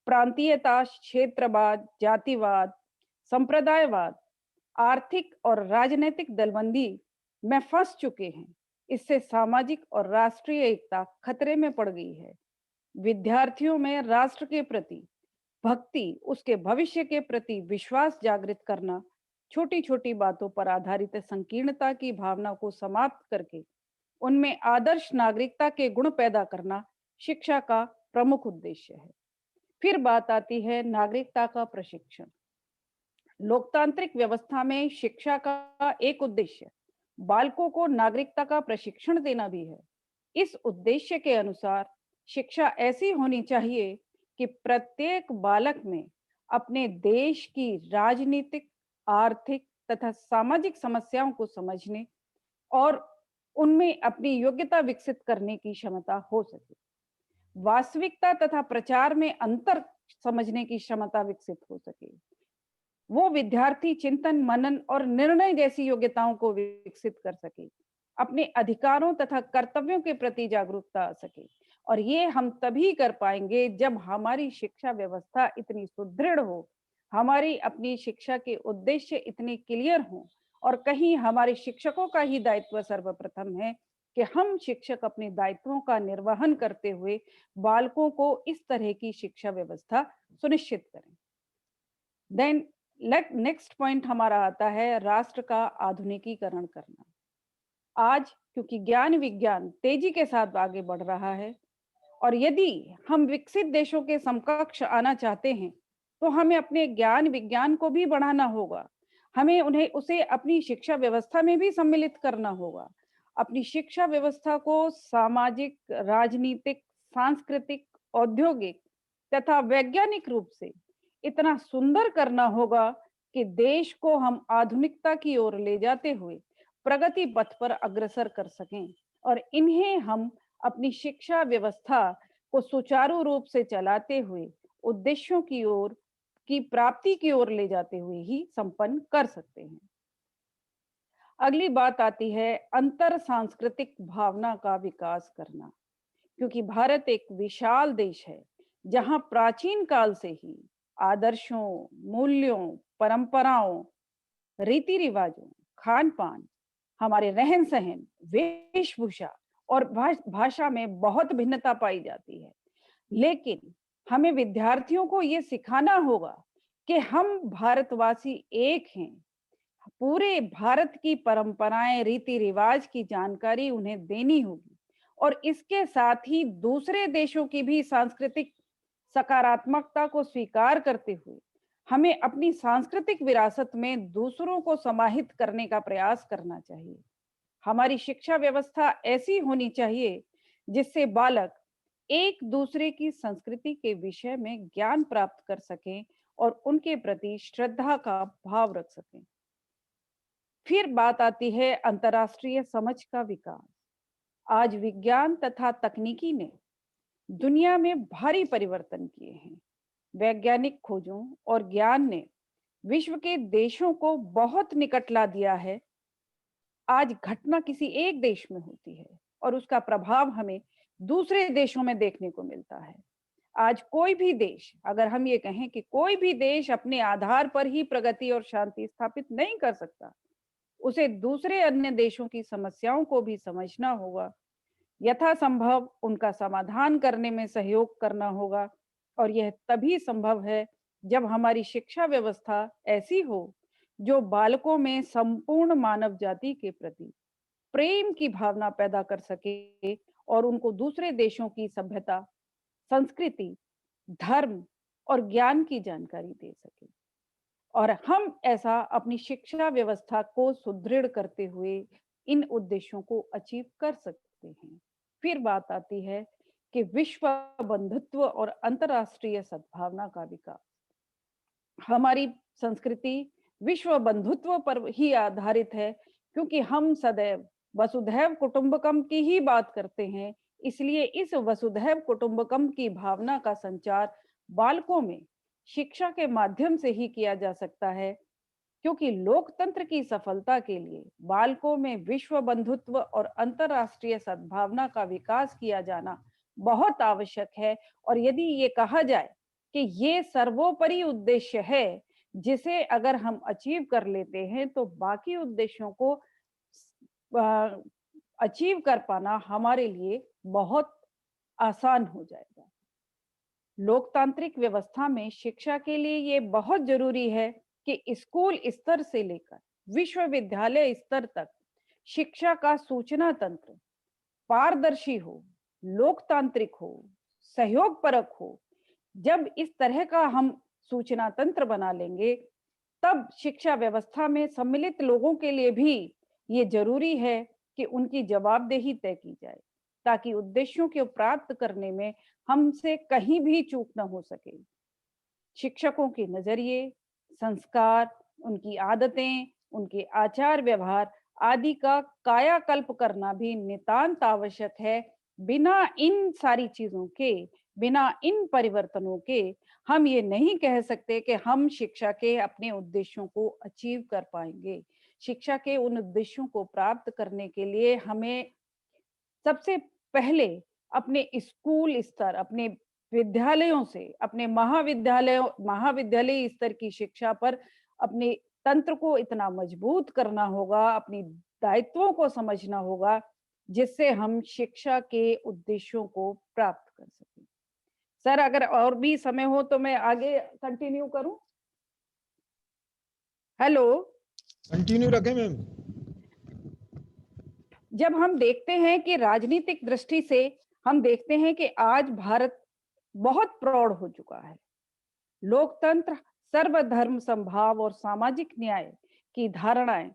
प्रांतीयता, क्षेत्रवाद, जातिवाद, संप्रदायवाद, आर्थिक और राजनीतिक दलबंदी में फंस चुके हैं। इससे सामाजिक और राष्ट्रीय एकता खतरे में पड़ गई है। विद्यार्थियों में राष्ट्र के प्रति भक्ति, उसके भविष्य के प्रति विश्वास जागृत करना, छोटी छोटी बातों पर आधारित संकीर्णता की भावना को समाप्त करके उनमें आदर्श नागरिकता के गुण पैदा करना शिक्षा का प्रमुख उद्देश्य है। फिर बात आती है नागरिकता का प्रशिक्षण। लोकतांत्रिक व्यवस्था में शिक्षा का एक उद्देश्य बालकों को नागरिकता का प्रशिक्षण देना भी है। इस उद्देश्य के अनुसार शिक्षा ऐसी होनी चाहिए कि प्रत्येक बालक में अपने देश की राजनीतिक, आर्थिक तथा सामाजिक समस्याओं को समझने और उनमें अपनी योग्यता विकसित करने की क्षमता हो सके। वास्तविकता तथा प्रचार में अंतर समझने की क्षमता विकसित हो सके। वो विद्यार्थी चिंतन, मनन और निर्णय जैसी योग्यताओं को विकसित कर सके। अपने अधिकारों तथा कर्तव्यों के प्रति जागरूकता आ सके। और ये हम तभी कर पाएंगे जब हमारी शिक्षा व्यवस्था इतनी सुदृढ़ हो, हमारी अपनी शिक्षा के उद्देश्य इतने क्लियर हों, और कहीं हमारे शिक्षकों का ही दायित्व सर्वप्रथम है कि हम शिक्षक अपने दायित्वों का निर्वहन करते हुए बालकों को इस तरह की शिक्षा व्यवस्था सुनिश्चित करें। देन नेक्स्ट पॉइंट हमारा आता है राष्ट्र का आधुनिकीकरण करना। आज क्योंकि ज्ञान विज्ञान तेजी के साथ आगे बढ़ रहा है, और यदि हम विकसित देशों के समकक्ष आना चाहते हैं तो हमें अपने ज्ञान विज्ञान को भी बढ़ाना होगा। हमें उसे अपनी शिक्षा व्यवस्था में भी सम्मिलित करना होगा। अपनी शिक्षा व्यवस्था को सामाजिक, राजनीतिक, सांस्कृतिक, औद्योगिक तथा वैज्ञानिक रूप से इतना सुंदर करना होगा कि देश को हम आधुनिकता की ओर ले जाते हुए प्रगति पथ पर अग्रसर कर सकें, और इन्हें हम अपनी शिक्षा व्यवस्था को सुचारू रूप से चलाते हुए उद्देश्यों की प्राप्ति की ओर ले जाते हुए ही संपन्न कर सकते हैं। अगली बात आती है अंतर सांस्कृतिक भावना का विकास करना, क्योंकि भारत एक विशाल देश है जहां प्राचीन काल से ही आदर्शों, मूल्यों, परंपराओं, रीति रिवाजों, खान पान, हमारे रहन सहन, वेशभूषा और भाषा में बहुत भिन्नता पाई जाती है। लेकिन हमें विद्यार्थियों को ये सिखाना होगा कि हम भारतवासी एक हैं। पूरे भारत की परंपराएं, रीति रिवाज की जानकारी उन्हें देनी होगी, और इसके साथ ही दूसरे देशों की भी सांस्कृतिक सकारात्मकता को स्वीकार करते हुए हमें अपनी सांस्कृतिक विरासत में दूसरों को समाहित करने का प्रयास करना चाहिए। हमारी शिक्षा व्यवस्था ऐसी होनी चाहिए जिससे बालक एक दूसरे की संस्कृति के विषय में ज्ञान प्राप्त कर सकें और उनके प्रति श्रद्धा का भाव रख सकें। फिर बात आती है अंतर्राष्ट्रीय समझ का विकास। आज विज्ञान तथा तकनीकी ने दुनिया में भारी परिवर्तन किए हैं। वैज्ञानिक खोजों और ज्ञान ने विश्व के देशों को बहुत निकट ला दिया है। आज घटना किसी एक देश में होती है और उसका प्रभाव हमें दूसरे देशों में देखने को मिलता है। आज कोई भी देश, अगर हम ये कहें कि कोई भी देश अपने आधार पर ही प्रगति और शांति स्थापित नहीं कर सकता, उसे दूसरे अन्य देशों की समस्याओं को भी समझना होगा, यथासंभव उनका समाधान करने में सहयोग करना होगा। और यह तभी संभव है जब हमारी शिक्षा व्यवस्था ऐसी हो जो बालकों में संपूर्ण मानव जाति के प्रति प्रेम की भावना पैदा कर सके और उनको दूसरे देशों की सभ्यता, संस्कृति, धर्म और ज्ञान की जानकारी दे सके। और हम ऐसा अपनी शिक्षा व्यवस्था को सुदृढ़ करते हुए इन उद्देश्यों को अचीव कर सकते हैं। फिर बात आती है कि विश्व बंधुत्व और अंतरराष्ट्रीय सद्भावना का विकास। हमारी संस्कृति विश्व बंधुत्व पर ही आधारित है, क्योंकि हम सदैव वसुधैव कुटुंबकम की ही बात करते हैं। इसलिए इस वसुधैव कुटुंबकम की भावना का संचार बालकों में शिक्षा के माध्यम से ही किया जा सकता है, क्योंकि लोकतंत्र की सफलता के लिए बालकों में विश्व बंधुत्व और अंतरराष्ट्रीय सद्भावना का विकास किया जाना बहुत आवश्यक है। और यदि ये कहा जाए कि ये सर्वोपरि उद्देश्य है जिसे अगर हम अचीव कर लेते हैं तो बाकी उद्देश्यों को अचीव कर पाना हमारे लिए बहुत आसान हो जाएगा। लोकतांत्रिक व्यवस्था में शिक्षा के लिए ये बहुत जरूरी है कि स्कूल स्तर से लेकर विश्वविद्यालय स्तर तक शिक्षा का सूचना तंत्र पारदर्शी हो, लोकतांत्रिक हो, सहयोगपरक हो। जब इस तरह का हम सूचना तंत्र बना लेंगे, तब शिक्षा व्यवस्था में सम्मिलित लोगों के लिए भी ये जरूरी है कि उनकी जवाबदेही तय की जाए, ताकि उद्देश्यों को प्राप्त करने में हमसे कहीं भी चूक न हो सके। शिक्षकों के नजरिए, संस्कार, उनकी आदतें, उनके आचार व्यवहार आदि का कायाकल्प करना भी नितांत आवश्यक है। बिना इन सारी चीजों के, बिना इन परिवर्तनों के हम ये नहीं कह सकते कि हम शिक्षा के अपने उद्देश्यों को अचीव कर पाएंगे। शिक्षा के उन उद्देश्यों को प्राप्त करने के लिए हमें सबसे पहले अपने स्कूल स्तर, अपने विद्यालयों से, अपने महाविद्यालय स्तर की शिक्षा पर अपने तंत्र को इतना मजबूत करना होगा, अपनी दायित्वों को समझना होगा, जिससे हम शिक्षा के उद्देश्यों को प्राप्त कर सकें। सर, अगर और भी समय हो तो मैं आगे कंटिन्यू करूं? हेलो, कंटिन्यू रखें मैम। जब हम देखते हैं कि राजनीतिक दृष्टि से हम देखते हैं कि आज भारत बहुत प्रौढ़ हो चुका है। लोकतंत्र, सर्वधर्म समभाव और सामाजिक न्याय की धारणाएं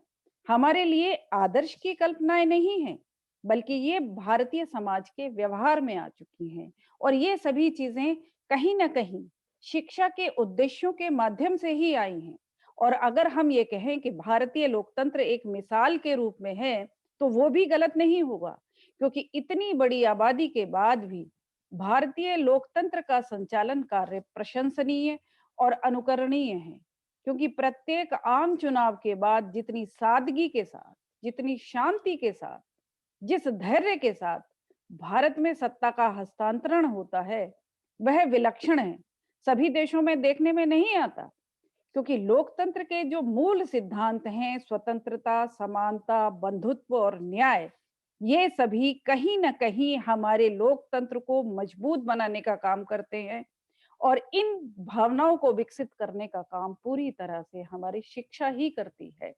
हमारे लिए आदर्श की कल्पनाएं नहीं हैं, बल्कि ये भारतीय समाज के व्यवहार में आ चुकी हैं। और ये सभी चीजें कहीं ना कहीं शिक्षा के उद्देश्यों के माध्यम से ही आई हैं। और अगर हम ये कहें कि भारतीय लोकतंत्र एक मिसाल के रूप में है, तो वो भी गलत नहीं होगा, क्योंकि इतनी बड़ी आबादी के बाद भी भारतीय लोकतंत्र का संचालन कार्य प्रशंसनीय और अनुकरणीय है। क्योंकि प्रत्येक आम चुनाव के बाद जितनी सादगी के साथ, जितनी शांति के साथ, जिस धैर्य के साथ भारत में सत्ता का हस्तांतरण होता है, वह विलक्षण है, सभी देशों में देखने में नहीं आता। क्योंकि लोकतंत्र के जो मूल सिद्धांत हैं, स्वतंत्रता, समानता, बंधुत्व और न्याय, ये सभी कहीं ना कहीं हमारे लोकतंत्र को मजबूत बनाने का काम करते हैं। और इन भावनाओं को विकसित करने का काम पूरी तरह से हमारी शिक्षा ही करती है।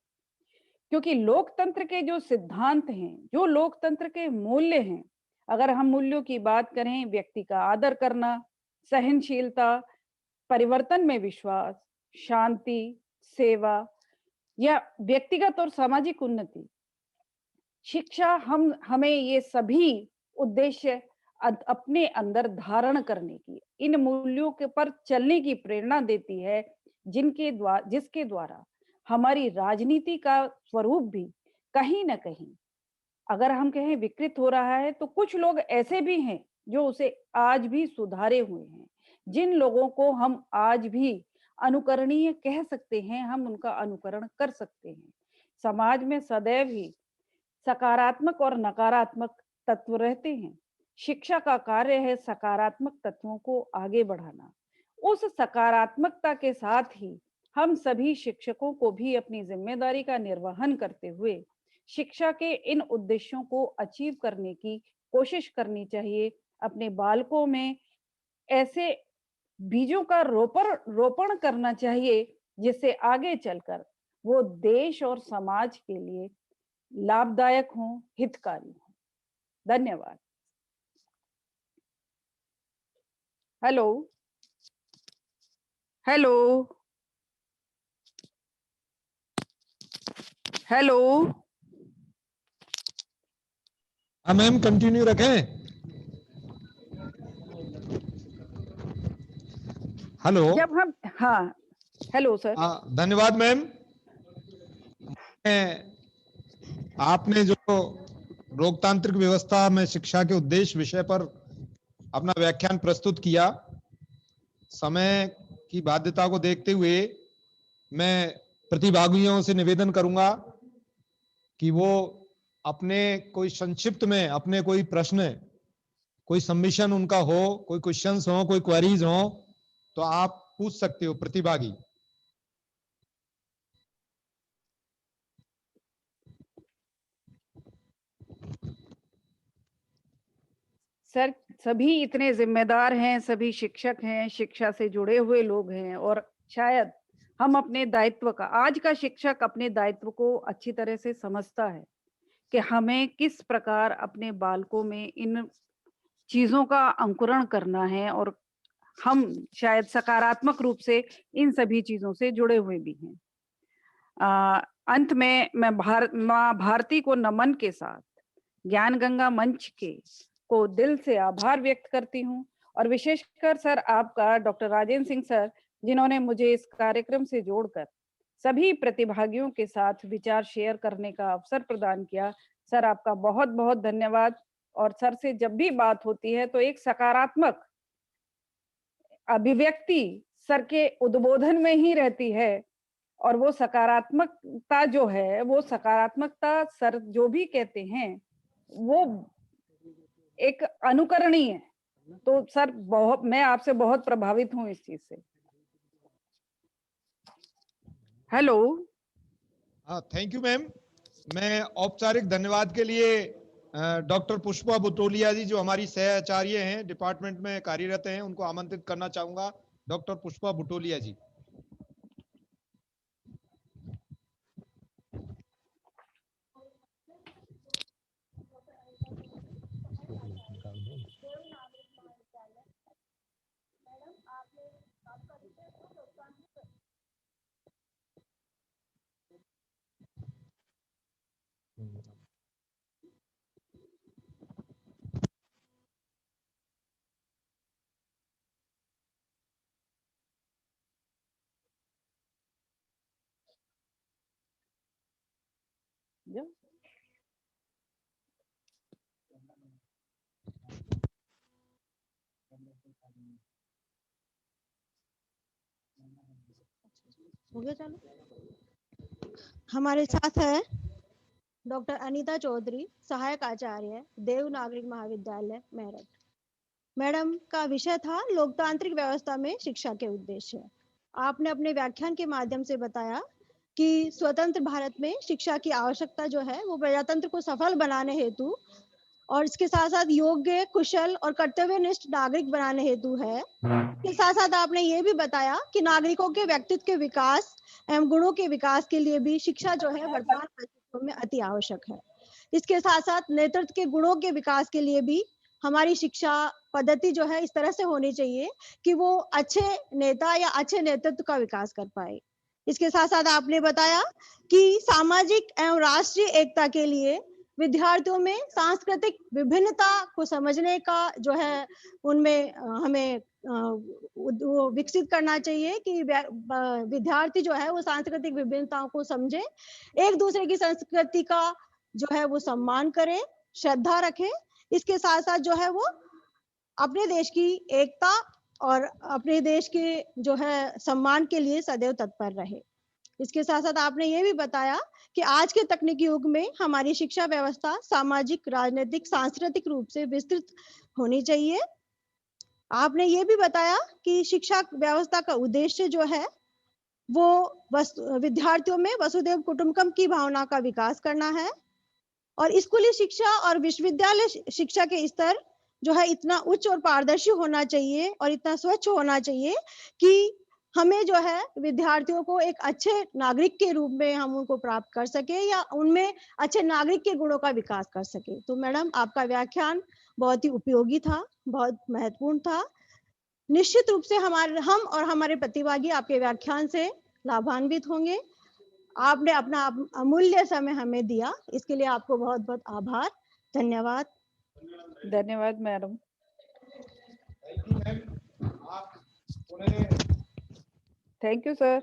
क्योंकि लोकतंत्र के जो सिद्धांत हैं, जो लोकतंत्र के मूल्य हैं, अगर हम मूल्यों की बात करें, व्यक्ति का आदर करना, सहनशीलता, परिवर्तन में विश्वास, शांति, सेवा या व्यक्तिगत और सामाजिक उन्नति, शिक्षा हमें ये सभी उद्देश्य अपने अंदर धारण करने की, इन मूल्यों के पर चलने की प्रेरणा देती है, जिसके द्वारा हमारी राजनीति का स्वरूप भी कहीं ना कहीं, अगर हम कहें विकृत हो रहा है, तो कुछ लोग ऐसे भी हैं जो उसे आज भी सुधारे हुए हैं। जिन लोगों को हम आज भी अनुकरणीय कह सकते हैं, हम उनका अनुकरण कर सकते हैं। समाज में सदैव ही सकारात्मक और नकारात्मक तत्व रहते हैं। शिक्षा का कार्य है सकारात्मक तत्वों को आगे बढ़ाना। उस सकारात्मकता के साथ ही हम सभी शिक्षकों को भी अपनी जिम्मेदारी का निर्वहन करते हुए शिक्षा के इन उद्देश्यों को अचीव करने की कोशिश करनी चाहिए। अपने बालकों में ऐसे बीजों का रोपण करना चाहिए, जिससे आगे चलकर वो देश और समाज के लिए लाभदायक हों, हितकारी हों। धन्यवाद। Hello hello hello. हाँ मैम, कंटिन्यू रखें। हेलो। जब हम, हाँ, हेलो सर। धन्यवाद मैम। आपने जो लोकतांत्रिक व्यवस्था में शिक्षा के उद्देश्य विषय पर अपना व्याख्यान प्रस्तुत किया, समय की बाध्यता को देखते हुए मैं प्रतिभागियों से निवेदन करूंगा कि वो अपने कोई संक्षिप्त में अपने कोई प्रश्न, कोई सबमिशन उनका हो, कोई क्वेश्चंस हो, कोई क्वेरीज हो, तो आप पूछ सकते हो प्रतिभागी। सर, सभी इतने जिम्मेदार हैं, सभी शिक्षक हैं, शिक्षा से जुड़े हुए लोग हैं, और शायद हम अपने दायित्व का, आज का शिक्षक अपने दायित्व को अच्छी तरह से समझता है कि हमें किस प्रकार अपने बालकों में इन चीजों का अंकुरण करना है, और हम शायद सकारात्मक रूप से इन सभी चीजों से जुड़े हुए भी हैं। अंत में मैं माँ भारती को नमन के साथ ज्ञान गंगा मंच को दिल से आभार व्यक्त करती हूँ, और विशेषकर सर आपका, डॉक्टर राजेंद्र सिंह सर, जिन्होंने मुझे इस कार्यक्रम से जोड़कर सभी प्रतिभागियों के साथ विचार शेयर करने का अवसर प्रदान किया। सर, आपका बहुत बहुत धन्यवाद। और सर से जब भी बात होती है तो एक सकारात्मक अभिव्यक्ति सर के उद्बोधन में ही रहती है, और वो सकारात्मकता जो है, वो सकारात्मकता सर जो भी कहते हैं वो एक अनुकरणीय है। तो सर बहुत, मैं आपसे बहुत प्रभावित हूँ इस चीज से। हेलो। हाँ, थैंक यू मैम। मैं औपचारिक धन्यवाद के लिए डॉक्टर पुष्पा बुटोलिया जी, जो हमारी सहआचार्य हैं, डिपार्टमेंट में कार्यरत हैं, उनको आमंत्रित करना चाहूंगा। डॉक्टर पुष्पा बुटोलिया जी। हो गया चालू। हमारे साथ है डॉक्टर अनीता चौधरी, सहायक आचार्य, देव नागरिक महाविद्यालय मेरठ। मैडम का विषय था लोकतांत्रिक व्यवस्था में शिक्षा के उद्देश्य। आपने अपने व्याख्यान के माध्यम से बताया कि स्वतंत्र भारत में शिक्षा की आवश्यकता जो है वो प्रजातंत्र को सफल बनाने हेतु और इसके साथ साथ योग्य, कुशल और कर्तव्यनिष्ठ नागरिक बनाने हेतु है। इसके साथ साथ आपने ये भी बताया कि नागरिकों के व्यक्तित्व के विकास एवं गुणों के विकास के लिए भी शिक्षा जो है वर्तमान परिस्थितियों में अति आवश्यक है। इसके साथ साथ नेतृत्व के गुणों के विकास के लिए भी हमारी शिक्षा पद्धति जो है इस तरह से होनी चाहिए कि वो अच्छे नेता या अच्छे नेतृत्व का विकास कर पाए। इसके साथ साथ आपने बताया कि सामाजिक एवं राष्ट्रीय एकता के लिए विद्यार्थियों में सांस्कृतिक विभिन्नता को समझने का जो है उनमें हमें वो विकसित करना चाहिए कि विद्यार्थी जो है वो सांस्कृतिक विभिन्नताओं को समझे, एक दूसरे की संस्कृति का जो है वो सम्मान करे, श्रद्धा रखे। इसके साथ साथ जो है वो अपने देश की एकता और अपने देश के जो है सम्मान के लिए सदैव तत्पर रहे। इसके साथ साथ आपने ये भी बताया कि आज के तकनीकी युग में हमारी शिक्षा व्यवस्था सामाजिक, राजनीतिक, सांस्कृतिक रूप से विस्तृत होनी चाहिए। आपने ये भी बताया कि शिक्षा व्यवस्था का उद्देश्य जो है वो विद्यार्थियों में वसुधैव कुटुंबकम की भावना का विकास करना है और स्कूली शिक्षा और विश्वविद्यालय शिक्षा के स्तर जो है इतना उच्च और पारदर्शी होना चाहिए और इतना स्वच्छ होना चाहिए कि हमें जो है विद्यार्थियों को एक अच्छे नागरिक के रूप में हम उनको प्राप्त कर सके या उनमें अच्छे नागरिक के गुणों का विकास कर सके। तो मैडम आपका व्याख्यान बहुत ही उपयोगी था, बहुत महत्वपूर्ण था। निश्चित रूप से हम और हमारे प्रतिभागी आपके व्याख्यान से लाभान्वित होंगे। आपने अपना अमूल्य समय हमें दिया, इसके लिए आपको बहुत बहुत आभार। धन्यवाद। धन्यवाद मैडम। Thank you sir.